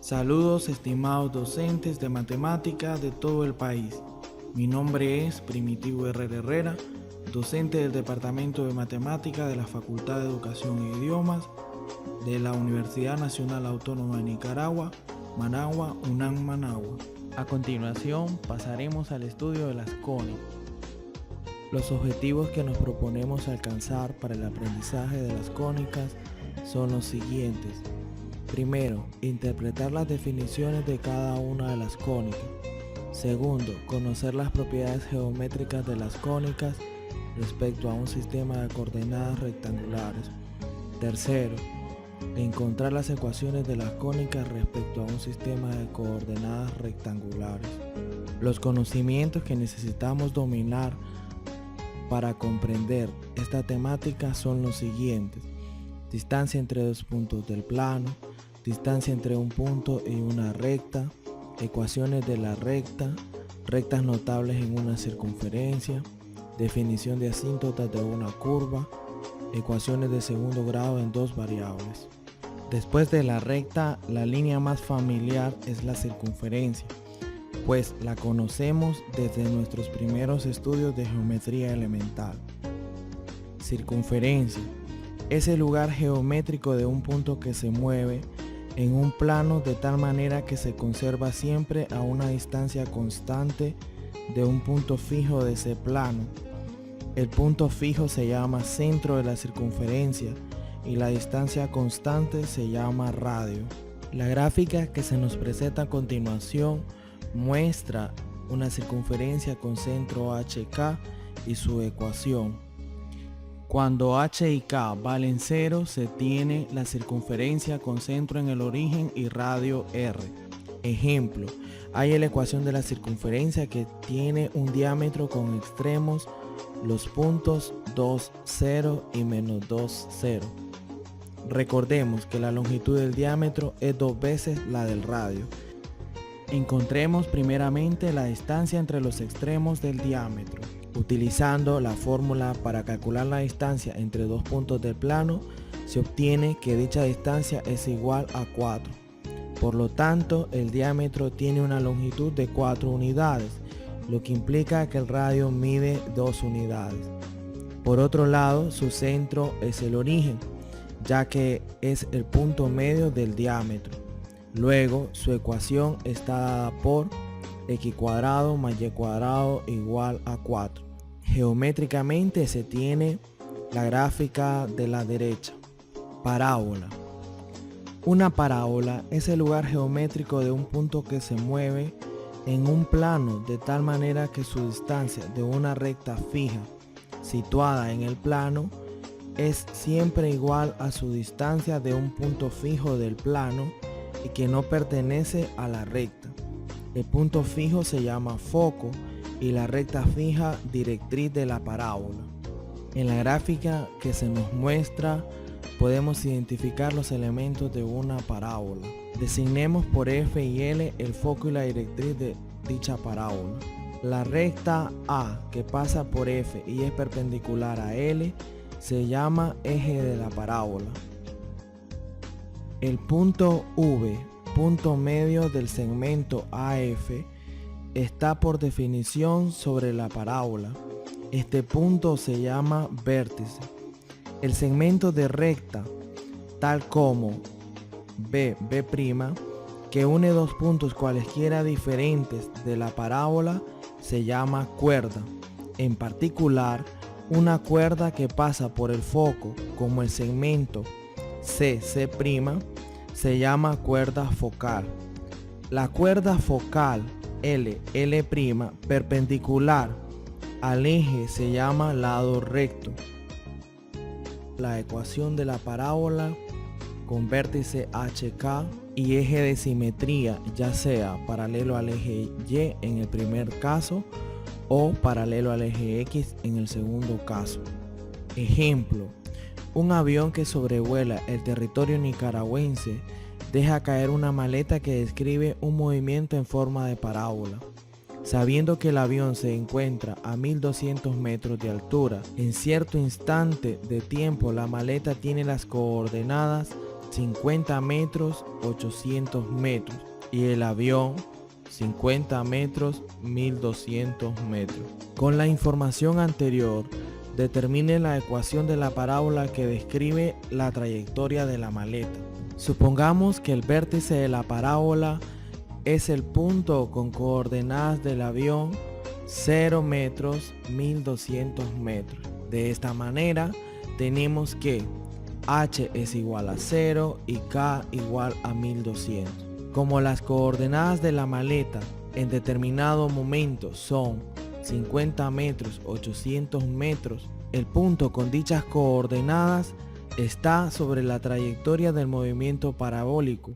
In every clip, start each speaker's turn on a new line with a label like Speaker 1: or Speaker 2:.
Speaker 1: Saludos estimados docentes de matemáticas de todo el país. Mi nombre es Primitivo Herrera, docente del Departamento de Matemáticas de la Facultad de Educación e Idiomas de la Universidad Nacional Autónoma de Nicaragua, Managua, UNAM Managua. A continuación pasaremos al estudio de las cónicas. Los objetivos que nos proponemos alcanzar para el aprendizaje de las cónicas son los siguientes. Primero, interpretar las definiciones de cada una de las cónicas. Segundo, conocer las propiedades geométricas de las cónicas respecto a un sistema de coordenadas rectangulares. Tercero, encontrar las ecuaciones de las cónicas respecto a un sistema de coordenadas rectangulares. Los conocimientos que necesitamos dominar para comprender esta temática son los siguientes: distancia entre dos puntos del plano, distancia entre un punto y una recta, ecuaciones de la recta, rectas notables en una circunferencia, definición de asíntotas de una curva, ecuaciones de segundo grado en dos variables. Después de la recta, la línea más familiar es la circunferencia, pues la conocemos desde nuestros primeros estudios de geometría elemental. Circunferencia es el lugar geométrico de un punto que se mueve en un plano de tal manera que se conserva siempre a una distancia constante de un punto fijo de ese plano. El punto fijo se llama centro de la circunferencia y la distancia constante se llama radio. La gráfica que se nos presenta a continuación muestra una circunferencia con centro HK y su ecuación. Cuando h y k valen 0, se tiene la circunferencia con centro en el origen y radio r. Ejemplo, hay la ecuación de la circunferencia que tiene un diámetro con extremos los puntos 2, 0 y menos 2, 0. Recordemos que la longitud del diámetro es 2 veces la del radio. Encontremos primeramente la distancia entre los extremos del diámetro. Utilizando la fórmula para calcular la distancia entre dos puntos del plano, se obtiene que dicha distancia es igual a 4. Por lo tanto, el diámetro tiene una longitud de 4 unidades, lo que implica que el radio mide 2 unidades. Por otro lado, su centro es el origen, ya que es el punto medio del diámetro. Luego, su ecuación está dada por x cuadrado más y cuadrado igual a 4. Geométricamente se tiene la gráfica de la derecha. Parábola. Una parábola es el lugar geométrico de un punto que se mueve en un plano de tal manera que su distancia de una recta fija situada en el plano es siempre igual a su distancia de un punto fijo del plano y que no pertenece a la recta. El punto fijo se llama foco y la recta fija directriz de la parábola. En la gráfica que se nos muestra podemos identificar los elementos de una parábola. Designemos por F y L el foco y la directriz de dicha parábola. La recta A que pasa por F y es perpendicular a L se llama eje de la parábola. El punto V, punto medio del segmento AF, está por definición sobre la parábola. Este punto se llama vértice. El segmento de recta, tal como B', que une dos puntos cualesquiera diferentes de la parábola, se llama cuerda. En particular, una cuerda que pasa por el foco, como el segmento C', se llama cuerda focal. La cuerda focal L', perpendicular al eje se llama lado recto. La ecuación de la parábola con vértice HK y eje de simetría, ya sea paralelo al eje Y en el primer caso o paralelo al eje X en el segundo caso. Ejemplo, un avión que sobrevuela el territorio nicaragüense deja caer una maleta que describe un movimiento en forma de parábola. Sabiendo que el avión se encuentra a 1200 metros de altura, en cierto instante de tiempo la maleta tiene las coordenadas 50 metros 800 metros y el avión 50 metros 1200 metros. Con la información anterior, determine la ecuación de la parábola que describe la trayectoria de la maleta. Supongamos que el vértice de la parábola es el punto con coordenadas del avión 0 metros 1200 metros. De esta manera tenemos que h es igual a 0 y k igual a 1200. Como las coordenadas de la maleta en determinado momento son 50 metros 800 metros, el punto con dichas coordenadas está sobre la trayectoria del movimiento parabólico,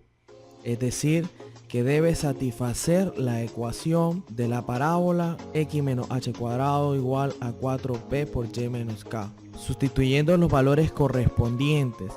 Speaker 1: es decir, que debe satisfacer la ecuación de la parábola x menos h cuadrado igual a 4p por y menos k. Sustituyendo los valores correspondientes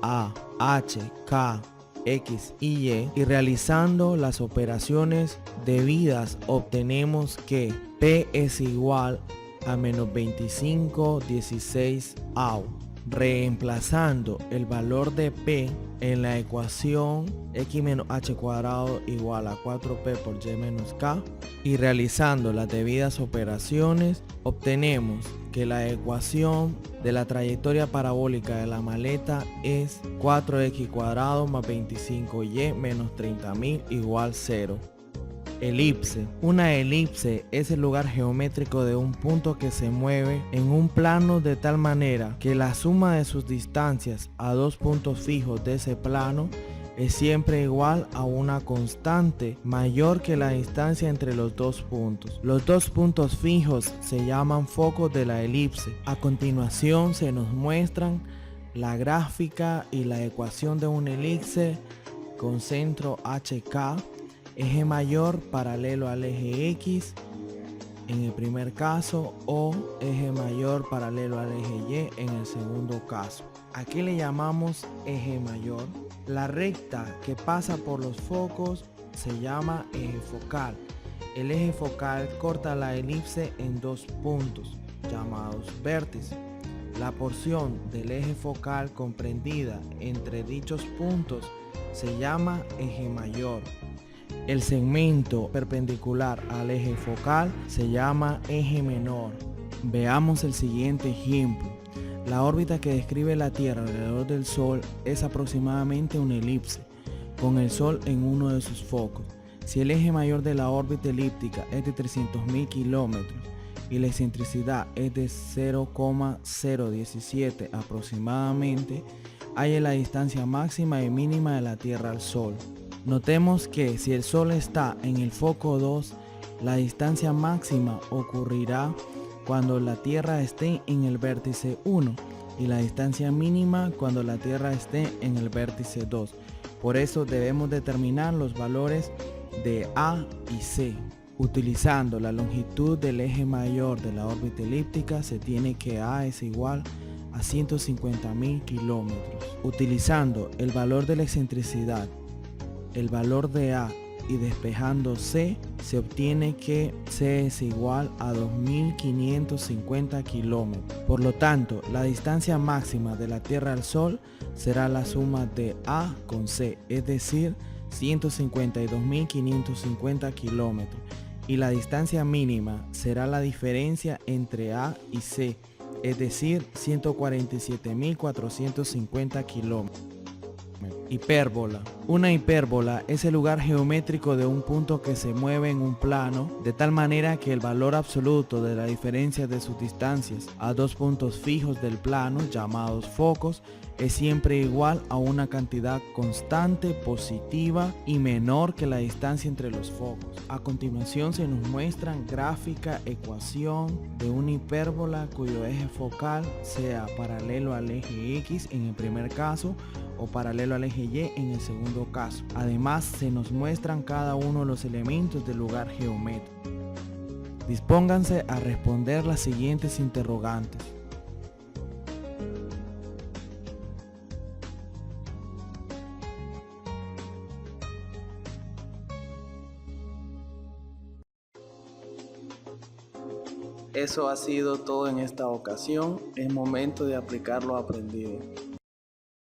Speaker 1: a h, k, x y y realizando las operaciones debidas, obtenemos que p es igual a menos 25,16 AU. Reemplazando el valor de p en la ecuación x menos h cuadrado igual a 4p por y menos k y realizando las debidas operaciones, obtenemos que la ecuación de la trayectoria parabólica de la maleta es 4x cuadrado más 25y menos 30.000 igual 0. Elipse. Una elipse es el lugar geométrico de un punto que se mueve en un plano de tal manera que la suma de sus distancias a dos puntos fijos de ese plano es siempre igual a una constante mayor que la distancia entre los dos puntos. Los dos puntos fijos se llaman focos de la elipse. A continuación se nos muestran la gráfica y la ecuación de una elipse con centro HK, eje mayor paralelo al eje X en el primer caso o eje mayor paralelo al eje Y en el segundo caso. Aquí le llamamos eje mayor. La recta que pasa por los focos se llama eje focal. El eje focal corta la elipse en dos puntos llamados vértices. La porción del eje focal comprendida entre dichos puntos se llama eje mayor. El segmento perpendicular al eje focal se llama eje menor. Veamos el siguiente ejemplo. La órbita que describe la Tierra alrededor del Sol es aproximadamente una elipse, con el Sol en uno de sus focos. Si el eje mayor de la órbita elíptica es de 300.000 kilómetros y la excentricidad es de 0,017 aproximadamente, halla la distancia máxima y mínima de la Tierra al Sol. Notemos que si el Sol está en el foco 2, la distancia máxima ocurrirá cuando la Tierra esté en el vértice 1 y la distancia mínima cuando la Tierra esté en el vértice 2. Por eso debemos determinar los valores de A y C. Utilizando la longitud del eje mayor de la órbita elíptica, se tiene que A es igual a 150.000 kilómetros. Utilizando el valor de la excentricidad, el valor de A y despejando C, se obtiene que C es igual a 2.550 kilómetros. Por lo tanto, la distancia máxima de la Tierra al Sol será la suma de A con C, es decir, 152.550 kilómetros. Y la distancia mínima será la diferencia entre A y C, es decir, 147.450 kilómetros. Hipérbola. Una hipérbola es el lugar geométrico de un punto que se mueve en un plano de tal manera que el valor absoluto de la diferencia de sus distancias a dos puntos fijos del plano, llamados focos, es siempre igual a una cantidad constante, positiva y menor que la distancia entre los focos. A continuación se nos muestran gráfica, ecuación de una hipérbola cuyo eje focal sea paralelo al eje X en el primer caso o paralelo al eje Y en el segundo caso. Además se nos muestran cada uno de los elementos del lugar geométrico. Dispónganse a responder las siguientes interrogantes. Eso ha sido todo en esta ocasión. Es momento de aplicar lo aprendido.